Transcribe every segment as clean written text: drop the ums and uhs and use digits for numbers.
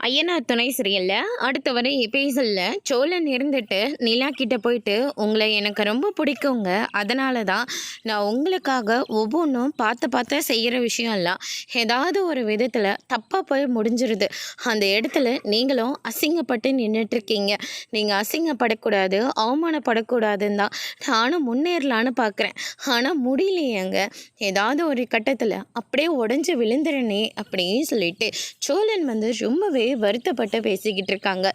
ஐயனார் துணை சீரியல்ல அடுத்த வரை எபிசோடில் சோழன் இருந்துட்டு நிலா கிட்ட போயிட்டு உங்களை எனக்கு ரொம்ப பிடிக்குங்க, அதனால தான் நான் உங்களுக்காக ஒவ்வொன்றும் பார்த்து பார்த்து செய்கிற விஷயம்லாம் ஏதாவது ஒரு விதத்தில் தப்பாக போய் முடிஞ்சிருது. அந்த இடத்துல நீங்களும் அசிங்கப்பட்டு நின்றுட்டுருக்கீங்க. நீங்கள் அசிங்கப்படக்கூடாது, அவமானப்படக்கூடாதுன்னு தான் நானும் முன்னேறலான்னு பார்க்குறேன். ஆனால் முடியலையேங்க. ஏதாவது ஒரு கட்டத்தில் அப்படியே உடஞ்சி விழுந்துறனே அப்படின்னு சொல்லிட்டு சோழன் ரொம்பவே வருத்தப்பட்டு பேசிக்கிட்டு இருக்காங்க.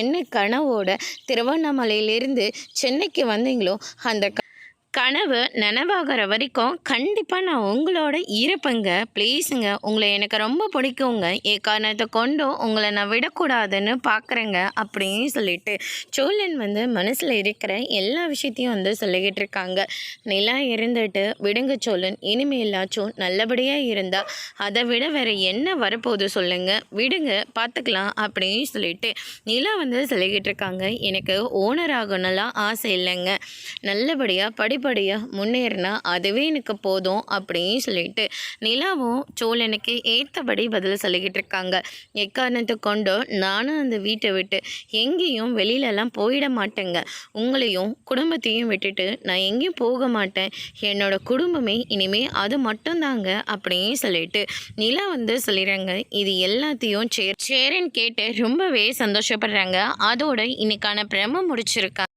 என்ன கனவோட திருவண்ணாமலையிலிருந்து சென்னைக்கு வந்தீங்களோ அந்த கனவு நனவாகிற வரைக்கும் கண்டிப்பாக நான் உங்களோட இருப்பேங்க. ப்ளீஸுங்க, உங்களை எனக்கு ரொம்ப பிடிக்குங்க. காரணத்தை கொண்டும் உங்களை நான் விடக்கூடாதுன்னு பார்க்குறேங்க அப்படின்னு சொல்லிட்டு சோழன் மனசில் இருக்கிற எல்லா விஷயத்தையும் சொல்லிக்கிட்டு இருக்காங்க. நிலா இருந்துட்டு விடுங்க சோழன், இனிமேலாச்சும் நல்லபடியாக இருந்தால் அதை விட வேறு என்ன வரப்போகுது சொல்லுங்கள், விடுங்க பார்த்துக்கலாம் அப்படின்னு சொல்லிட்டு நிலா சொல்லிக்கிட்டு இருக்காங்க. எனக்கு ஓனர் ஆகணும்லாம் ஆசை இல்லைங்க, நல்லபடியாக படிப்படியாக முன்னேறினா அதுவே எனக்கு போதும் அப்படின்னு சொல்லிட்டு நிலாவும் சோழனுக்கு ஏற்றபடி பதில் சொல்லிக்கிட்டு இருக்காங்க. எக்காரணத்தை கொண்டோ நானும் அந்த வீட்டை விட்டு எங்கேயும் வெளியிலலாம் போயிட மாட்டேங்க. உங்களையும் குடும்பத்தையும் விட்டுட்டு நான் எங்கேயும் போக மாட்டேன். என்னோட குடும்பமே இனிமே அது மட்டும்தாங்க அப்படின்னு சொல்லிட்டு நிலா சொல்லிடுறாங்க. இது எல்லாத்தையும் சேரன் கேட்டு ரொம்பவே சந்தோஷப்படுறாங்க. அதோட இன்னைக்கான பிரம முடிச்சிருக்காங்க.